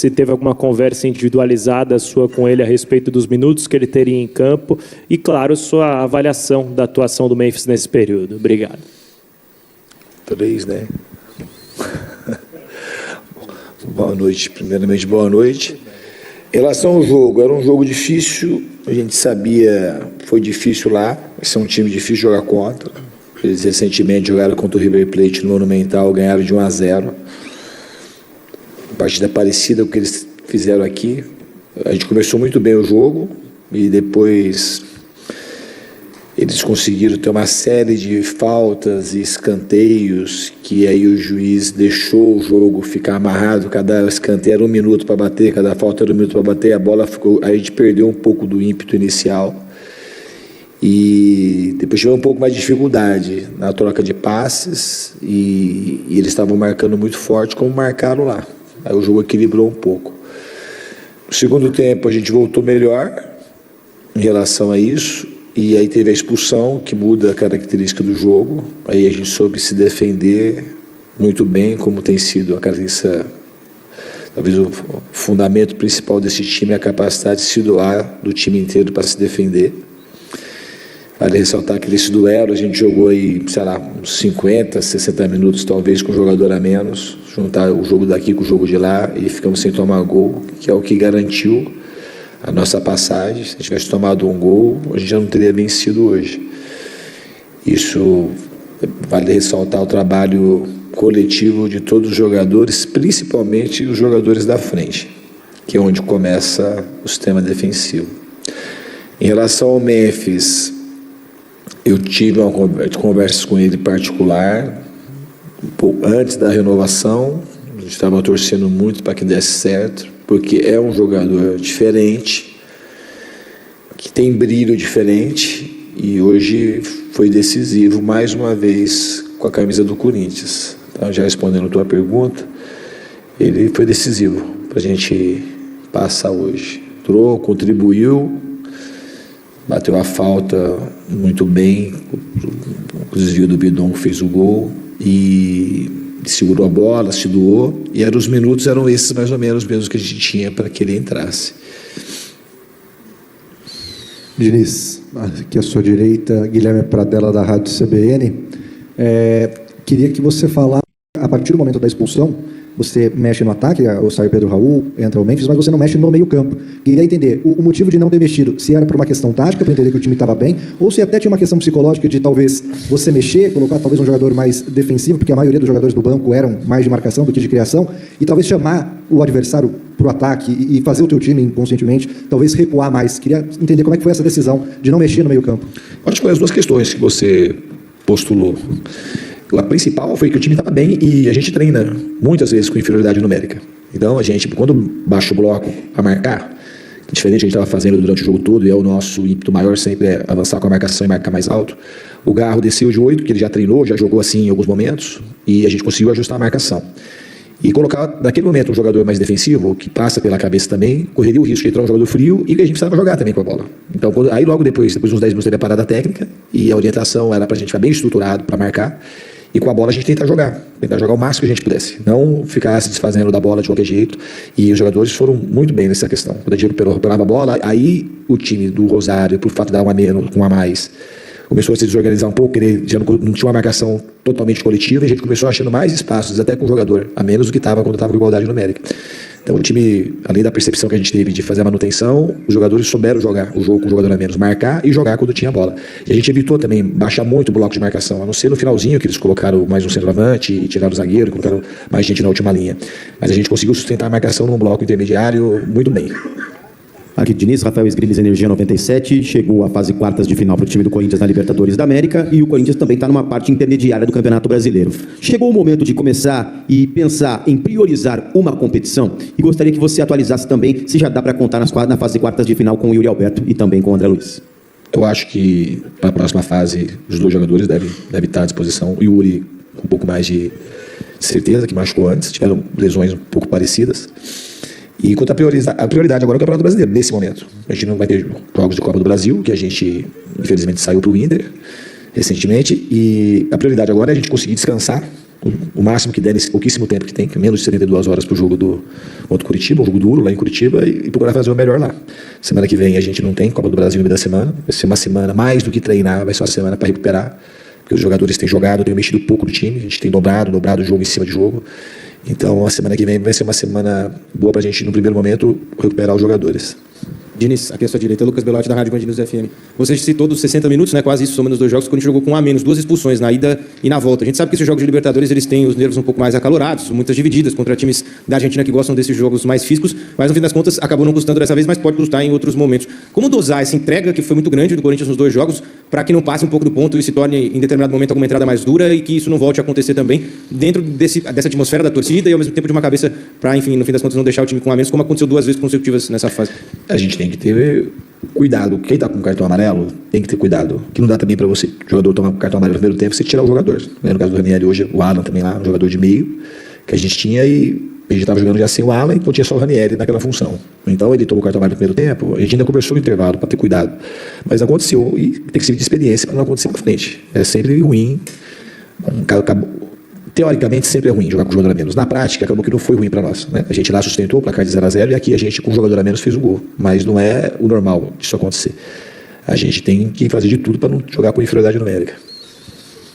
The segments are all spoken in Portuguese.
se teve alguma conversa individualizada sua com ele a respeito dos minutos que ele teria em campo e, claro, sua avaliação da atuação do Memphis nesse período. Obrigado. 3, né? Boa noite. Primeiramente, boa noite. Em relação ao jogo, era um jogo difícil, a gente sabia, foi difícil lá, esse é um time difícil de jogar contra. Eles recentemente jogaram contra o River Plate no Monumental, ganharam de 1-0. Partida parecida com o que eles fizeram aqui. A gente começou muito bem o jogo e depois eles conseguiram ter uma série de faltas e escanteios que aí o juiz deixou o jogo ficar amarrado. Cada escanteio era 1 minuto para bater, cada falta era 1 minuto para bater. A bola ficou, aí a gente perdeu um pouco do ímpeto inicial e depois tivemos um pouco mais de dificuldade na troca de passes e eles estavam marcando muito forte como marcaram lá. Aí o jogo equilibrou um pouco. No segundo tempo a gente voltou melhor em relação a isso. E aí teve a expulsão, que muda a característica do jogo. Aí a gente soube se defender muito bem, como tem sido a característica, talvez o fundamento principal desse time é a capacidade de se doar do time inteiro para se defender. Vale ressaltar que nesse duelo a gente jogou aí, sei lá, uns 50, 60 minutos talvez com um jogador a menos, juntar o jogo daqui com o jogo de lá e ficamos sem tomar gol, que é o que garantiu a nossa passagem. Se tivesse tomado um gol, a gente já não teria vencido hoje. Isso vale ressaltar o trabalho coletivo de todos os jogadores, principalmente os jogadores da frente, que é onde começa o sistema defensivo. Em relação ao Memphis, eu tive uma conversa com ele particular, um pouco antes da renovação. A gente estava torcendo muito para que desse certo, porque é um jogador diferente, que tem brilho diferente, e hoje foi decisivo mais uma vez com a camisa do Corinthians. Então, já respondendo a tua pergunta, ele foi decisivo para a gente passar hoje. Entrou, contribuiu, bateu a falta muito bem, o desvio do Bidon fez o gol e segurou a bola, se doou, e os minutos eram esses mais ou menos mesmo que a gente tinha para que ele entrasse. Diniz, aqui à sua direita, Guilherme Pradella, da Rádio CBN. Queria que você falasse, a partir do momento da expulsão, você mexe no ataque, sai o Pedro Raul, entra o Memphis, mas você não mexe no meio campo. Queria entender o motivo de não ter mexido, se era por uma questão tática, para entender que o time estava bem, ou se até tinha uma questão psicológica de talvez você mexer, colocar talvez um jogador mais defensivo, porque a maioria dos jogadores do banco eram mais de marcação do que de criação, e talvez chamar o adversário para o ataque e fazer o teu time inconscientemente, talvez recuar mais. Queria entender como é que foi essa decisão de não mexer no meio campo. Acho que foi as duas questões que você postulou. A principal foi que o time estava bem e a gente treina muitas vezes com inferioridade numérica. Então a gente, quando baixa o bloco a marcar, diferente do que a gente estava fazendo durante o jogo todo, e é o nosso ímpeto maior sempre é avançar com a marcação e marcar mais alto, o Garro desceu de 8, que ele já treinou, já jogou assim em alguns momentos, e a gente conseguiu ajustar a marcação. E colocar, naquele momento, um jogador mais defensivo, que passa pela cabeça também, correria o risco de entrar um jogador frio e que a gente precisava jogar também com a bola. Então, aí logo depois de uns 10 minutos, teve a parada técnica, e a orientação era para a gente ficar bem estruturado para marcar, e com a bola a gente tentar jogar o máximo que a gente pudesse, não ficar se desfazendo da bola de qualquer jeito. E os jogadores foram muito bem nessa questão. Quando a gente recuperava a bola, aí o time do Rosário, por fato de dar uma menos, com a mais, começou a se desorganizar um pouco, ele já não tinha uma marcação totalmente coletiva, e a gente começou achando mais espaços, até com o jogador, a menos do que estava quando estava com igualdade numérica. Então o time, além da percepção que a gente teve de fazer a manutenção, os jogadores souberam jogar o jogo com o jogador a menos, marcar e jogar quando tinha a bola. E a gente evitou também baixar muito o bloco de marcação, a não ser no finalzinho, que eles colocaram mais um centroavante e tiraram o zagueiro, colocaram mais gente na última linha. Mas a gente conseguiu sustentar a marcação num bloco intermediário muito bem. Aqui, Diniz, Rafael Esgrimes, Energia 97, chegou à fase quartas de final para o time do Corinthians na Libertadores da América, e o Corinthians também está numa parte intermediária do Campeonato Brasileiro. Chegou o momento de começar e pensar em priorizar uma competição, e gostaria que você atualizasse também se já dá para contar na fase quartas de final com o Yuri Alberto e também com o André Luiz. Eu acho que para a próxima fase os dois jogadores devem estar à disposição. O Yuri com um pouco mais de certeza, que machucou antes, tiveram lesões um pouco parecidas. E quanto a prioridade agora é o Campeonato Brasileiro, nesse momento. A gente não vai ter jogos de Copa do Brasil, que a gente, infelizmente, saiu para o Inter recentemente. E a prioridade agora é a gente conseguir descansar o máximo que der nesse pouquíssimo tempo que tem, que é menos de 72 horas para o jogo contra o Curitiba, um jogo duro lá em Curitiba, e procurar fazer o melhor lá. Semana que vem a gente não tem Copa do Brasil no meio da semana, vai ser uma semana mais do que treinar, vai ser uma semana para recuperar, porque os jogadores têm jogado, têm mexido pouco no time, a gente tem dobrado o jogo em cima de jogo. Então a semana que vem vai ser uma semana boa para a gente, no primeiro momento, recuperar os jogadores. Diniz, aqui à sua direita, Lucas Belotti, da Rádio Band News FM. Você citou dos 60 minutos, né, quase isso, somando os dois jogos, quando a gente jogou com um a menos, 2 expulsões na ida e na volta. A gente sabe que esses jogos de Libertadores, eles têm os nervos um pouco mais acalorados, muitas divididas contra times da Argentina que gostam desses jogos mais físicos, mas no fim das contas acabou não custando dessa vez, mas pode custar em outros momentos. Como dosar essa entrega, que foi muito grande do Corinthians nos 2 jogos, para que não passe um pouco do ponto e se torne, em determinado momento, alguma entrada mais dura e que isso não volte a acontecer também dentro dessa atmosfera da torcida e, ao mesmo tempo, de uma cabeça para, enfim, no fim das contas, não deixar o time com um a menos, como aconteceu 2 vezes consecutivas nessa fase? A gente tem que ter cuidado. Quem está com cartão amarelo tem que ter cuidado. Que não dá também para você, o jogador tomar cartão amarelo no primeiro tempo, você tirar o jogador. No caso do Ranieri hoje, o Alan também lá, um jogador de meio, que a gente tinha e a gente estava jogando já sem o Alan, então tinha só o Ranieri naquela função. Então ele tomou o cartão amarelo no primeiro tempo, a gente ainda conversou no intervalo para ter cuidado. Mas aconteceu e tem que servir de experiência para não acontecer para frente. É sempre ruim. Teoricamente sempre é ruim jogar com jogador a menos. Na prática, acabou que não foi ruim para nós, né? A gente lá sustentou o placar de 0-0 e aqui a gente com jogador a menos fez o gol. Mas não é o normal disso acontecer. A gente tem que fazer de tudo para não jogar com inferioridade numérica.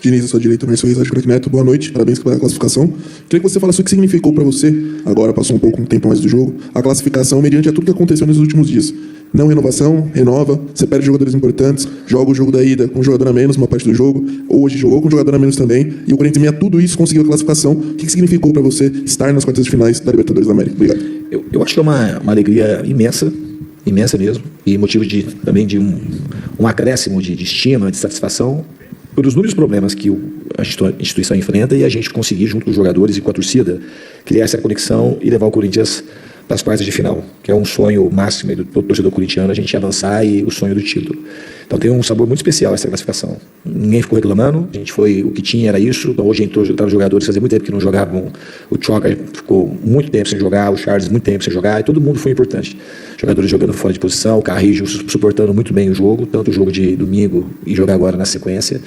Diniz, à sua direita, Márcio Reis, Rádio Neto, boa noite, parabéns pela classificação. Queria que você falasse o que significou para você, agora passou um pouco um tempo mais do jogo, a classificação mediante a tudo que aconteceu nos últimos dias. Não renovação, renova, você perde jogadores importantes, joga o jogo da ida com um jogador a menos, uma parte do jogo, hoje jogou com um jogador a menos também, e o Corinthians, meia tudo isso, conseguiu a classificação. O que significou para você estar nas quartas de finais da Libertadores da América? Obrigado. Eu acho que é uma alegria imensa mesmo, e motivo também de um acréscimo de estima, de satisfação, pelos inúmeros problemas que a instituição enfrenta e a gente conseguir, junto com os jogadores e com a torcida, criar essa conexão e levar o Corinthians para as quartas de final, que é um sonho máximo do torcedor corintiano, a gente avançar e o sonho do título. Então tem um sabor muito especial essa classificação. Ninguém ficou reclamando, a gente o que tinha era isso. Então, hoje entraram jogadores, fazia muito tempo que não jogavam. O Choca ficou muito tempo sem jogar, o Charles muito tempo sem jogar, e todo mundo foi importante. Jogadores jogando fora de posição, o Carrijo suportando muito bem o jogo, tanto o jogo de domingo e jogar agora na sequência.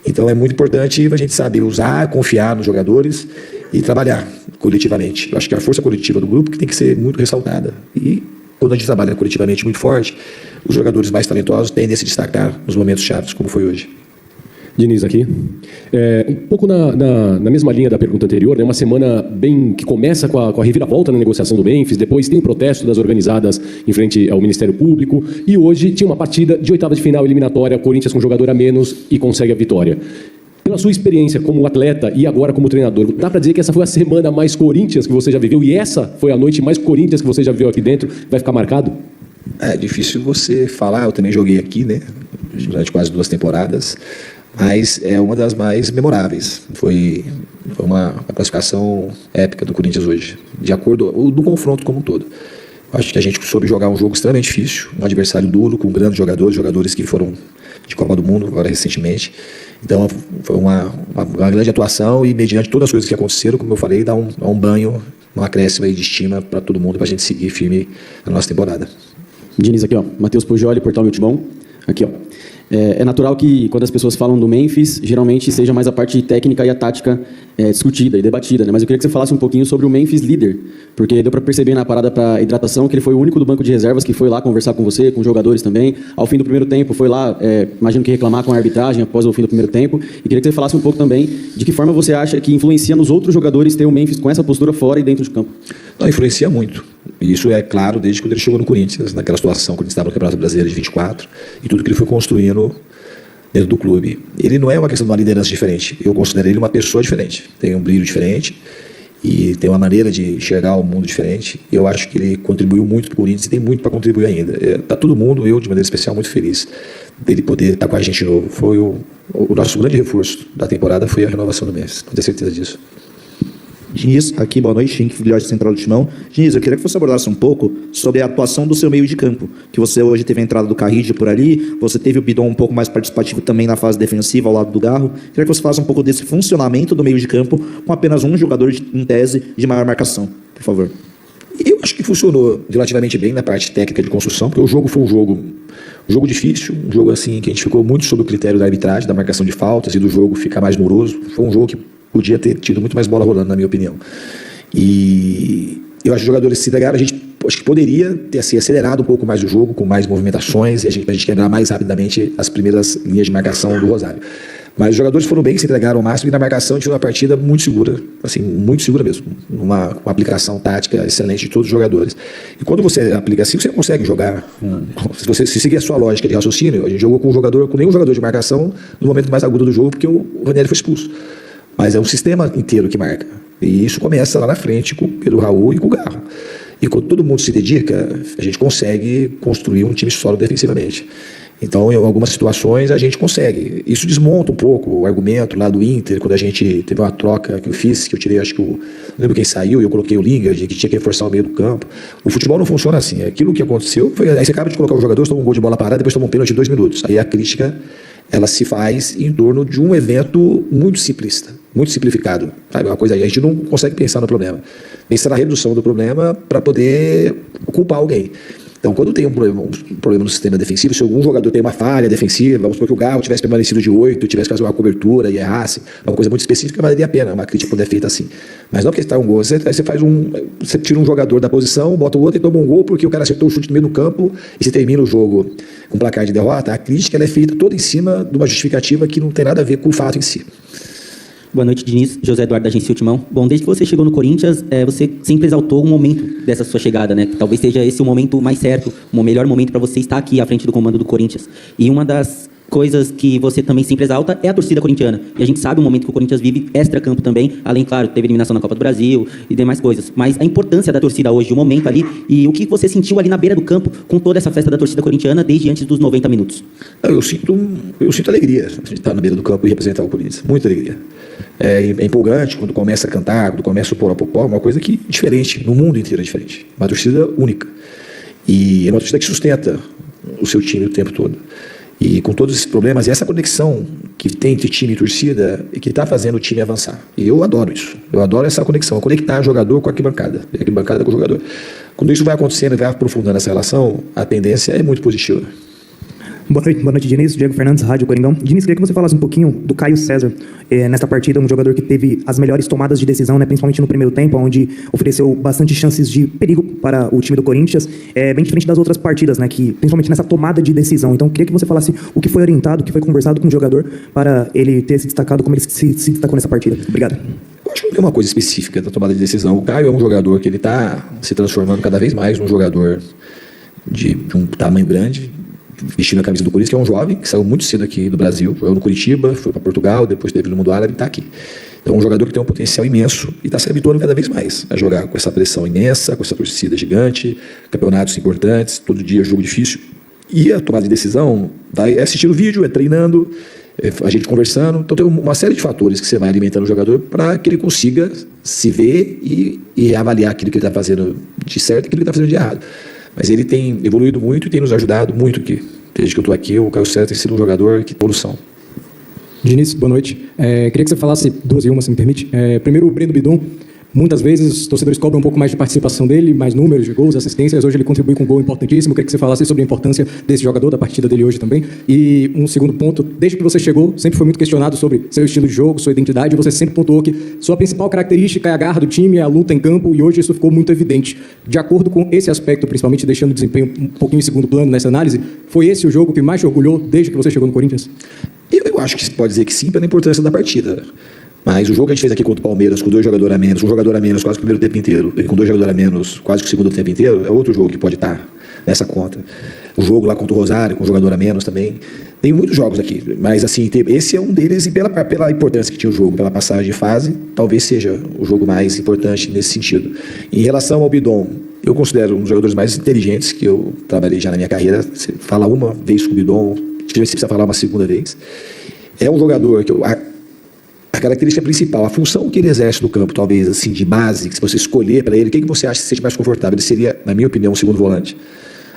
Então é muito importante a gente saber usar, confiar nos jogadores e trabalhar coletivamente. Eu acho que a força coletiva do grupo que tem que ser muito ressaltada. E quando a gente trabalha coletivamente muito forte, os jogadores mais talentosos tendem a se destacar nos momentos chaves, como foi hoje. Diniz aqui. Um pouco na mesma linha da pergunta anterior, né? Uma semana bem que começa com a reviravolta na negociação do Memphis, depois tem o protesto das organizadas em frente ao Ministério Público, e hoje tinha uma partida de oitava de final eliminatória, Corinthians com jogador a menos e consegue a vitória. Pela sua experiência como atleta e agora como treinador, dá para dizer que essa foi a semana mais Corinthians que você já viveu e essa foi a noite mais Corinthians que você já viveu aqui dentro? Vai ficar marcado? É difícil você falar, eu também joguei aqui, né? Durante quase 2 temporadas. Mas é uma das mais memoráveis. Foi uma classificação épica do Corinthians hoje, de acordo do confronto como um todo. Acho que a gente soube jogar um jogo extremamente difícil, um adversário duro, com grandes jogadores que foram de Copa do Mundo agora recentemente. Então foi uma grande atuação e mediante todas as coisas que aconteceram, como eu falei, dá um banho, um acréscimo aí de estima para todo mundo, para a gente seguir firme na nossa temporada. Diniz aqui, ó, Matheus Pujoli, Portal Multibom, aqui, ó. É natural que, quando as pessoas falam do Memphis, geralmente seja mais a parte técnica e a tática discutida e debatida, né? Mas eu queria que você falasse um pouquinho sobre o Memphis líder, porque deu para perceber na parada para hidratação que ele foi o único do banco de reservas que foi lá conversar com você, com os jogadores também. Ao fim do primeiro tempo, foi lá, imagino que reclamar com a arbitragem após o fim do primeiro tempo. E queria que você falasse um pouco também de que forma você acha que influencia nos outros jogadores ter o Memphis com essa postura fora e dentro de campo. Não, influencia muito. E isso é claro desde quando ele chegou no Corinthians, naquela situação, quando ele estava no Campeonato Brasileiro de 24, e tudo que ele foi construindo dentro do clube. Ele não é uma questão de uma liderança diferente. Eu considero ele uma pessoa diferente. Tem um brilho diferente e tem uma maneira de enxergar o mundo diferente. E eu acho que ele contribuiu muito para o Corinthians e tem muito para contribuir ainda. Está todo mundo, eu de maneira especial, muito feliz dele poder estar com a gente de novo. Foi o nosso grande reforço da temporada foi a renovação do Memphis. Não tenho certeza disso. Diniz, aqui, boa noite, Henrique Filhote, Central do Timão. Diniz, eu queria que você abordasse um pouco sobre a atuação do seu meio de campo, que você hoje teve a entrada do Carrijo por ali, você teve o Bidon um pouco mais participativo também na fase defensiva ao lado do Garro. Queria que você falasse um pouco desse funcionamento do meio de campo com apenas um jogador em tese de maior marcação, por favor. Eu acho que funcionou relativamente bem na parte técnica de construção, porque o jogo foi um jogo difícil, um jogo assim que a gente ficou muito sob o critério da arbitragem, da marcação de faltas e do jogo ficar mais moroso. Foi um jogo que podia ter tido muito mais bola rolando, na minha opinião. E eu acho que os jogadores se entregaram, acho que poderia ter assim, acelerado um pouco mais o jogo, com mais movimentações, e a gente quebrar mais rapidamente as primeiras linhas de marcação do Rosário. Mas os jogadores foram bem, se entregaram ao máximo, e na marcação a gente fez uma partida muito segura, assim, muito segura mesmo, uma aplicação tática excelente de todos os jogadores. E quando você aplica assim, você consegue jogar, se você seguir a sua lógica de raciocínio, a gente jogou com nenhum jogador de marcação no momento mais agudo do jogo, porque o Ranieri foi expulso. Mas é um sistema inteiro que marca. E isso começa lá na frente com o Pedro Raul e com o Garro. E quando todo mundo se dedica, a gente consegue construir um time sólido defensivamente. Então, em algumas situações, a gente consegue. Isso desmonta um pouco o argumento lá do Inter, quando a gente teve uma troca que eu fiz, que eu tirei, acho que não lembro quem saiu, e eu coloquei o Lingard, que tinha que reforçar o meio do campo. O futebol não funciona assim. Aquilo que aconteceu foi, aí você acaba de colocar os jogadores, toma um gol de bola parada, depois toma um pênalti de 2 minutos. Aí a crítica, ela se faz em torno de um evento muito simplista, muito simplificado. Sabe? Uma coisa aí, a gente não consegue pensar no problema. Pensa na redução do problema para poder culpar alguém. Então, quando tem um problema no sistema defensivo, se algum jogador tem uma falha defensiva, vamos supor que o Garro tivesse permanecido de 8, tivesse que fazer uma cobertura e errasse, uma coisa muito específica, valeria a pena uma crítica poder feita assim. Mas não porque está um gol, você tira um jogador da posição, bota o outro e toma um gol porque o cara acertou o chute no meio do campo e se termina o jogo com placar de derrota, a crítica ela é feita toda em cima de uma justificativa que não tem nada a ver com o fato em si. Boa noite, Diniz. José Eduardo da Agência Ultimão. Bom, desde que você chegou no Corinthians, você sempre exaltou o momento dessa sua chegada, né? Talvez seja esse o momento mais certo, o melhor momento para você estar aqui à frente do comando do Corinthians. E uma das coisas que você também sempre exalta é a torcida corintiana. E a gente sabe o momento que o Corinthians vive extra-campo também, além, claro, teve eliminação na Copa do Brasil e demais coisas. Mas a importância da torcida hoje, o momento ali, e o que você sentiu ali na beira do campo com toda essa festa da torcida corintiana desde antes dos 90 minutos? Eu sinto alegria de estar na beira do campo e representar o Corinthians. Muita alegria. É empolgante quando começa a cantar, quando começa o poró-popó, uma coisa que é diferente, no mundo inteiro é diferente. Uma torcida única. E é uma torcida que sustenta o seu time o tempo todo. E com todos esses problemas, e essa conexão que tem entre time e torcida, e que está fazendo o time avançar. E eu adoro isso. Eu adoro essa conexão, conectar jogador com a arquibancada, e a arquibancada com o jogador. Quando isso vai acontecendo e vai aprofundando essa relação, a tendência é muito positiva. Boa noite, Diniz. Diego Fernandes, Rádio Coringão. Diniz, queria que você falasse um pouquinho do Caio César. Nesta partida, um jogador que teve as melhores tomadas de decisão, né, principalmente no primeiro tempo, onde ofereceu bastante chances de perigo para o time do Corinthians, bem diferente das outras partidas, né, que, principalmente nessa tomada de decisão. Então, queria que você falasse o que foi orientado, o que foi conversado com o jogador para ele ter se destacado como ele se destacou nessa partida. Obrigado. Eu acho que não tem uma coisa específica da tomada de decisão. O Caio é um jogador que ele está se transformando cada vez mais num jogador de um tamanho grande, vestindo a camisa do Corinthians, que é um jovem que saiu muito cedo aqui do Brasil, jogou no Curitiba, foi para Portugal, depois teve no mundo árabe e está aqui. Então é um jogador que tem um potencial imenso e está se habituando cada vez mais a jogar com essa pressão imensa, com essa torcida gigante, campeonatos importantes, todo dia jogo difícil. E a tomada de decisão é assistindo o vídeo, é treinando, a gente conversando. Então tem uma série de fatores que você vai alimentando o jogador para que ele consiga se ver e avaliar aquilo que ele está fazendo de certo e aquilo que ele está fazendo de errado. Mas ele tem evoluído muito e tem nos ajudado muito aqui. Desde que eu estou aqui, o Caio César tem sido um jogador que evolução. Diniz, boa noite. Queria que você falasse duas em uma, se me permite. Primeiro, o Breno Bidon. Muitas vezes os torcedores cobram um pouco mais de participação dele, mais números de gols, assistências. Hoje ele contribui com um gol importantíssimo. Queria que você falasse sobre a importância desse jogador, da partida dele hoje também. E um segundo ponto, desde que você chegou, sempre foi muito questionado sobre seu estilo de jogo, sua identidade. Você sempre pontuou que sua principal característica é a garra do time, é a luta em campo, e hoje isso ficou muito evidente. De acordo com esse aspecto, principalmente deixando o desempenho um pouquinho em segundo plano nessa análise, foi esse o jogo que mais te orgulhou desde que você chegou no Corinthians? Eu acho que se pode dizer que sim, pela importância da partida. Mas o jogo que a gente fez aqui contra o Palmeiras, com 2 jogadores a menos, um jogador a menos quase o primeiro tempo inteiro, e com 2 jogadores a menos quase que o segundo tempo inteiro, é outro jogo que pode estar nessa conta. O jogo lá contra o Rosário, com um jogador a menos também. Tem muitos jogos aqui, mas assim, esse é um deles, e pela importância que tinha o jogo, pela passagem de fase, talvez seja o jogo mais importante nesse sentido. Em relação ao Bidon, eu considero um dos jogadores mais inteligentes que eu trabalhei já na minha carreira. Você fala uma vez com o Bidon, você precisa falar uma segunda vez. É um jogador que a característica principal, a função que ele exerce no campo, talvez assim, de base, que se você escolher para ele, o que você acha que se sente mais confortável? Ele seria, na minha opinião, um segundo volante.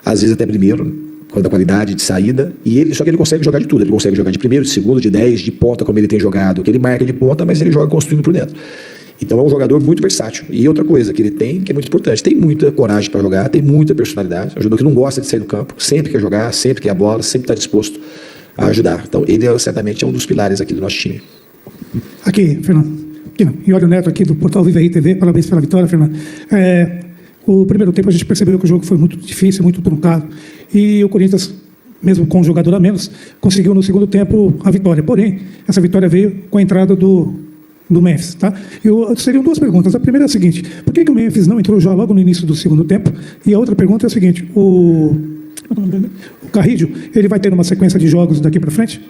Às vezes até primeiro, quanto à qualidade de saída, só que ele consegue jogar de tudo. Ele consegue jogar de primeiro, de segundo, de 10, de ponta, como ele tem jogado, que ele marca de ponta, mas ele joga construindo por dentro. Então é um jogador muito versátil. E outra coisa que ele tem, que é muito importante, tem muita coragem para jogar, tem muita personalidade. É um jogador que não gosta de sair do campo, sempre quer jogar, sempre quer a bola, sempre está disposto a ajudar. Então ele certamente é um dos pilares aqui do nosso time. Aqui, Fernando. Iório Neto aqui do portal Viva Aí TV, parabéns pela vitória, Fernando. O primeiro tempo a gente percebeu que o jogo foi muito difícil, muito truncado, e o Corinthians, mesmo com um jogador a menos, conseguiu no segundo tempo a vitória. Porém, essa vitória veio com a entrada do Memphis, tá? Seriam duas perguntas. A primeira é a seguinte: por que o Memphis não entrou já logo no início do segundo tempo? E a outra pergunta é a seguinte: o Carrillo, ele vai ter uma sequência de jogos daqui para frente?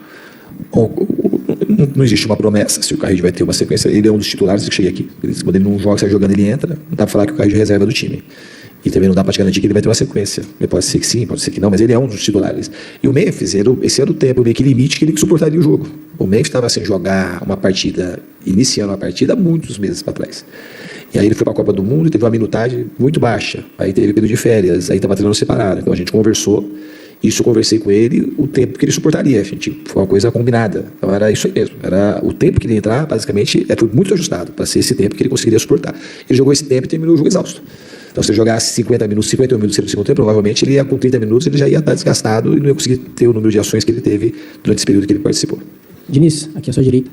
Não existe uma promessa se o Carrillo vai ter uma sequência. Ele é um dos titulares que chega aqui. Quando ele não joga, sai jogando, ele entra. Não dá para falar que o Carrillo é reserva do time. E também não dá para te garantir que ele vai ter uma sequência. Pode ser que sim, pode ser que não, mas ele é um dos titulares. E o Memphis, esse era o tempo, meio que limite que ele suportaria o jogo. O Memphis estava sem jogar uma partida, iniciando uma partida há muitos meses para trás. E aí ele foi para a Copa do Mundo e teve uma minutagem muito baixa. Aí teve período de férias, aí estava treinando separado. Então a gente conversou. Isso eu conversei com ele, o tempo que ele suportaria. Foi uma coisa combinada. Então era isso aí mesmo. Era o tempo que ele ia entrar, basicamente, foi muito ajustado para ser esse tempo que ele conseguiria suportar. Ele jogou esse tempo e terminou o jogo exausto. Então, se ele jogasse 50 minutos, 51 minutos no segundo tempo, provavelmente ele ia com 30 minutos, ele já ia estar desgastado e não ia conseguir ter o número de ações que ele teve durante esse período que ele participou. Diniz, aqui à sua direita.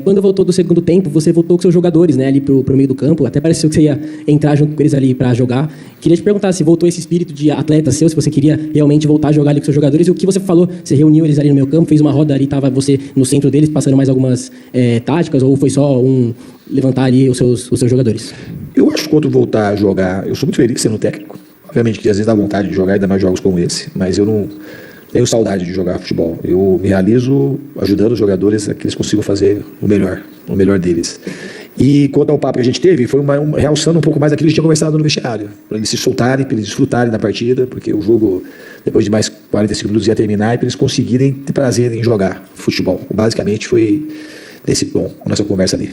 Quando voltou do segundo tempo, você voltou com seus jogadores, né, ali pro meio do campo. Até pareceu que você ia entrar junto com eles ali para jogar. Queria te perguntar se voltou esse espírito de atleta seu, se você queria realmente voltar a jogar ali com seus jogadores. E o que você falou? Você reuniu eles ali no meio campo, fez uma roda ali, estava você no centro deles, passando mais algumas táticas, ou foi só levantar ali os seus jogadores? Eu acho que quando voltar a jogar, eu sou muito feliz sendo técnico. Obviamente que às vezes dá vontade de jogar ainda mais jogos como esse, mas eu não tenho saudade de jogar futebol. Eu me realizo ajudando os jogadores a que eles consigam fazer o melhor deles. E quanto ao papo que a gente teve, foi realçando um pouco mais daquilo que a gente tinha conversado no vestiário, para eles se soltarem, para eles desfrutarem da partida, porque o jogo, depois de mais 45 minutos, ia terminar, e para eles conseguirem ter prazer em jogar futebol. Basicamente foi desse tom, a nossa conversa ali.